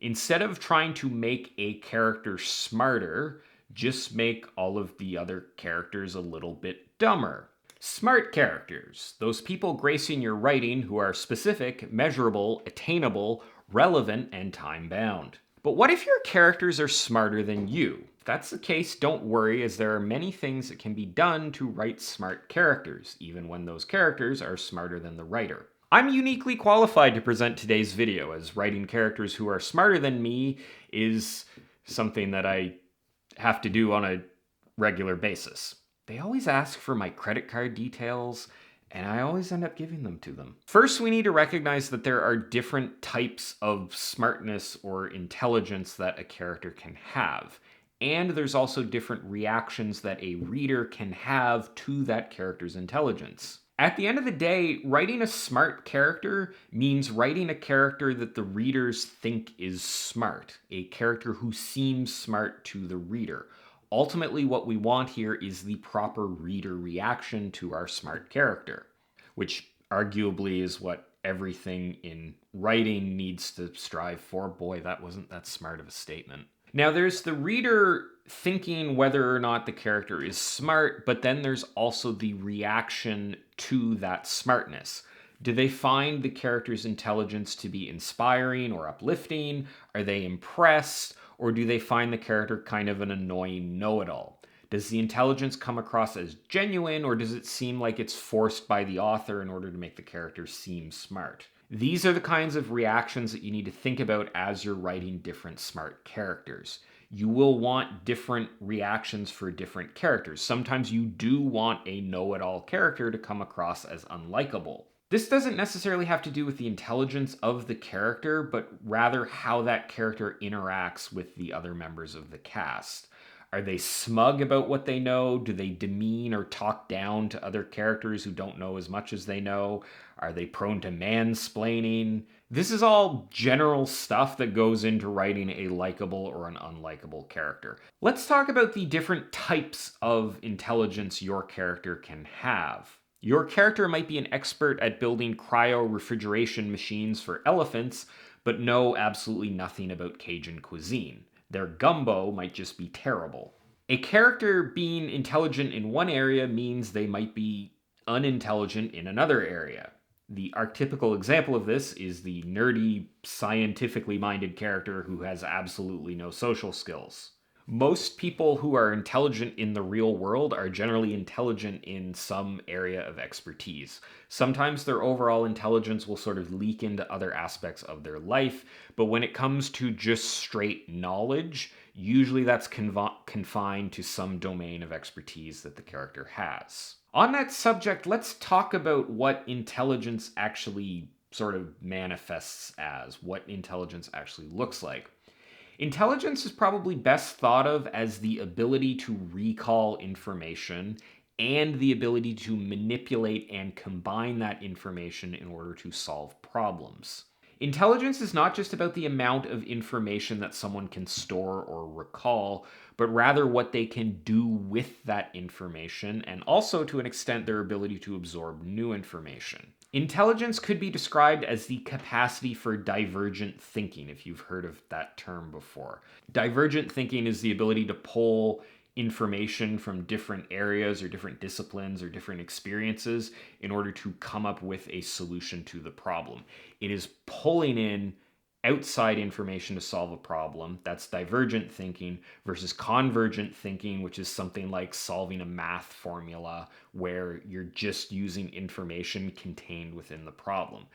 Instead of trying to make a character smarter, just make all of the other characters a little bit dumber. Smart characters, those people gracing your writing who are specific, measurable, attainable, relevant, and time bound. But what if your characters are smarter than you? If that's the case, don't worry, as there are many things that can be done to write smart characters, even when those characters are smarter than the writer. I'm uniquely qualified to present today's video, as writing characters who are smarter than me is something that I have to do on a regular basis. They always ask for my credit card details, and I always end up giving them to them. First, we need to recognize that there are different types of smartness or intelligence that a character can have. And there's also different reactions that a reader can have to that character's intelligence. At the end of the day, writing a smart character means writing a character that the readers think is smart, a character who seems smart to the reader. Ultimately, what we want here is the proper reader reaction to our smart character, which arguably is what everything in writing needs to strive for. Boy, that wasn't that smart of a statement. Now, there's the reader thinking whether or not the character is smart, but then there's also the reaction to that smartness. Do they find the character's intelligence to be inspiring or uplifting? Are they impressed? Or do they find the character kind of an annoying know-it-all? Does the intelligence come across as genuine, or does it seem like it's forced by the author in order to make the character seem smart? These are the kinds of reactions that you need to think about as you're writing different smart characters. You will want different reactions for different characters. Sometimes you do want a know-it-all character to come across as unlikable. This doesn't necessarily have to do with the intelligence of the character, but rather how that character interacts with the other members of the cast. Are they smug about what they know? Do they demean or talk down to other characters who don't know as much as they know? Are they prone to mansplaining? This is all general stuff that goes into writing a likable or an unlikable character. Let's talk about the different types of intelligence your character can have. Your character might be an expert at building cryo-refrigeration machines for elephants, but know absolutely nothing about Cajun cuisine. Their gumbo might just be terrible. A character being intelligent in one area means they might be unintelligent in another area. The archetypical example of this is the nerdy, scientifically minded character who has absolutely no social skills. Most people who are intelligent in the real world are generally intelligent in some area of expertise. Sometimes their overall intelligence will sort of leak into other aspects of their life, but when it comes to just straight knowledge, usually that's confined to some domain of expertise that the character has. On that subject, let's talk about what intelligence actually sort of manifests as, what intelligence actually looks like. Intelligence is probably best thought of as the ability to recall information and the ability to manipulate and combine that information in order to solve problems. Intelligence is not just about the amount of information that someone can store or recall, but rather what they can do with that information, and also to an extent their ability to absorb new information. Intelligence could be described as the capacity for divergent thinking, if you've heard of that term before. Divergent thinking is the ability to pull information from different areas or different disciplines or different experiences in order to come up with a solution to the problem. It is pulling in outside information to solve a problem. That's divergent thinking versus convergent thinking, which is something like solving a math formula where you're just using information contained within the problem.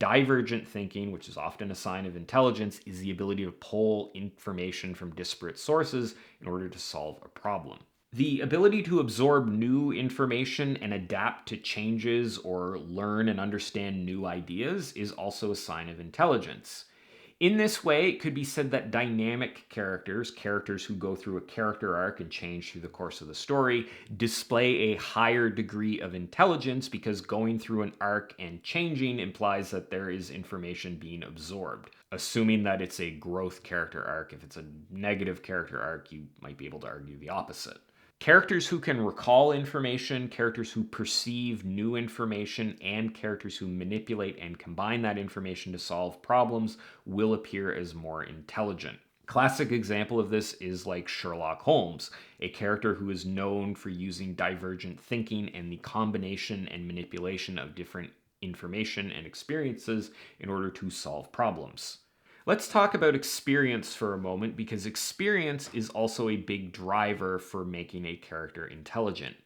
Divergent thinking, which is often a sign of intelligence, is the ability to pull information from disparate sources in order to solve a problem. The ability to absorb new information and adapt to changes or learn and understand new ideas is also a sign of intelligence. In this way, it could be said that dynamic characters who go through a character arc and change through the course of the story, display a higher degree of intelligence because going through an arc and changing implies that there is information being absorbed. Assuming that it's a growth character arc, if it's a negative character arc, you might be able to argue the opposite. Characters who can recall information, characters who perceive new information, and characters who manipulate and combine that information to solve problems will appear as more intelligent. Classic example of this is like Sherlock Holmes, a character who is known for using divergent thinking and the combination and manipulation of different information and experiences in order to solve problems. Let's talk about experience for a moment, because experience is also a big driver for making a character intelligent.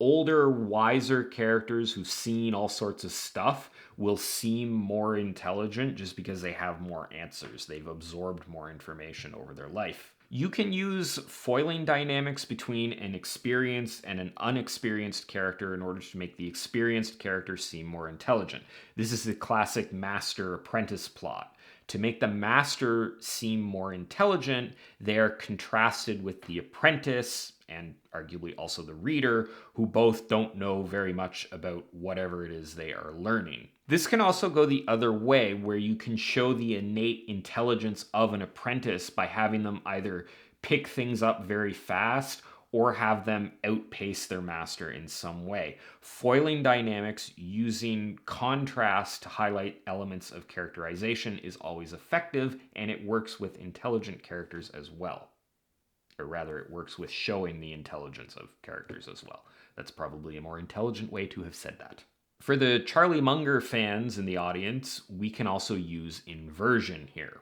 Older, wiser characters who've seen all sorts of stuff will seem more intelligent just because they have more answers. They've absorbed more information over their life. You can use foiling dynamics between an experienced and an unexperienced character in order to make the experienced character seem more intelligent. This is the classic master-apprentice plot. To make the master seem more intelligent, they are contrasted with the apprentice, and arguably also the reader, who both don't know very much about whatever it is they are learning. This can also go the other way, where you can show the innate intelligence of an apprentice by having them either pick things up very fast or have them outpace their master in some way. Foiling dynamics using contrast to highlight elements of characterization is always effective, and it works with intelligent characters as well. Or rather, it works with showing the intelligence of characters as well. That's probably a more intelligent way to have said that. For the Charlie Munger fans in the audience, we can also use inversion here.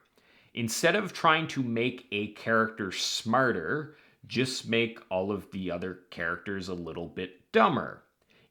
Instead of trying to make a character smarter, just make all of the other characters a little bit dumber.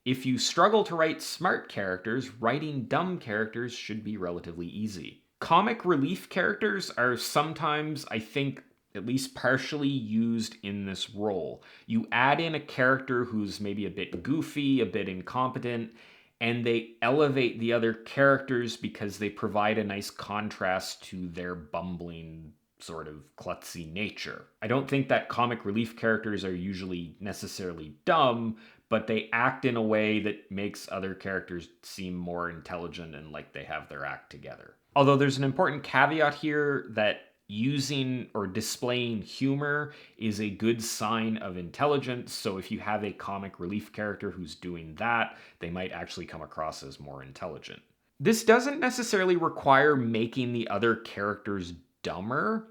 If you struggle to write smart characters, writing dumb characters should be relatively easy. Comic relief characters are sometimes, I think, at least partially used in this role. You add in a character who's maybe a bit goofy, a bit incompetent, and they elevate the other characters because they provide a nice contrast to their bumbling, sort of klutzy nature. I don't think that comic relief characters are usually necessarily dumb, but they act in a way that makes other characters seem more intelligent and like they have their act together. Although there's an important caveat here that using or displaying humor is a good sign of intelligence. So if you have a comic relief character who's doing that, they might actually come across as more intelligent. This doesn't necessarily require making the other characters dumber.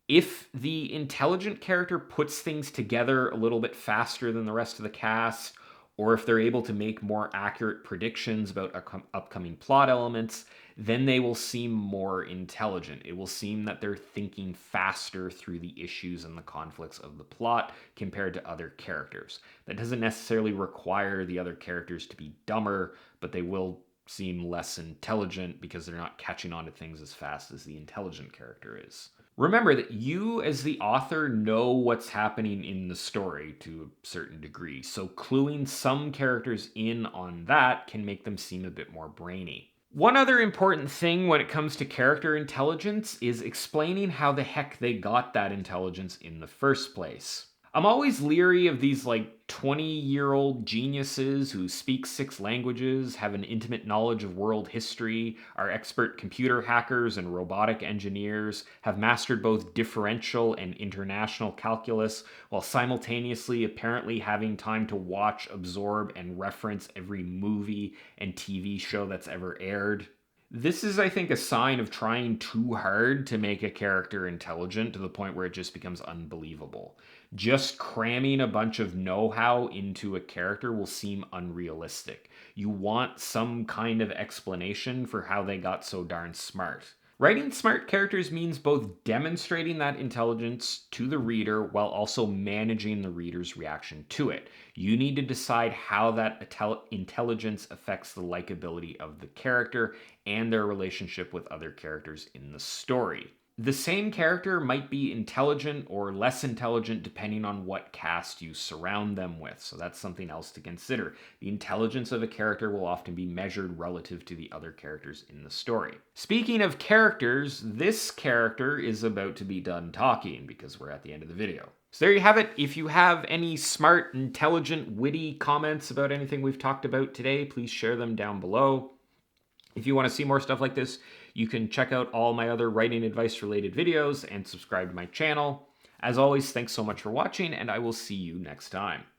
If the intelligent character puts things together a little bit faster than the rest of the cast, or if they're able to make more accurate predictions about upcoming plot elements, then they will seem more intelligent. It will seem that they're thinking faster through the issues and the conflicts of the plot compared to other characters. That doesn't necessarily require the other characters to be dumber, but they will seem less intelligent because they're not catching on to things as fast as the intelligent character is. Remember that you, as the author, know what's happening in the story to a certain degree, so cluing some characters in on that can make them seem a bit more brainy. One other important thing when it comes to character intelligence is explaining how the heck they got that intelligence in the first place. I'm always leery of these 20-year-old geniuses who speak 6 languages, have an intimate knowledge of world history, are expert computer hackers and robotic engineers, have mastered both differential and international calculus, while simultaneously apparently having time to watch, absorb, and reference every movie and TV show that's ever aired. This is, I think, a sign of trying too hard to make a character intelligent to the point where it just becomes unbelievable. Just cramming a bunch of know-how into a character will seem unrealistic. You want some kind of explanation for how they got so darn smart. Writing smart characters means both demonstrating that intelligence to the reader while also managing the reader's reaction to it. You need to decide how that intelligence affects the likability of the character and their relationship with other characters in the story. The same character might be intelligent or less intelligent depending on what cast you surround them with, so that's something else to consider. The intelligence of a character will often be measured relative to the other characters in the story. Speaking of characters, this character is about to be done talking because we're at the end of the video. So there you have it. If you have any smart, intelligent, witty comments about anything we've talked about today, please share them down below. If you want to see more stuff like this, you can check out all my other writing advice related videos and subscribe to my channel. As always, thanks so much for watching, and I will see you next time.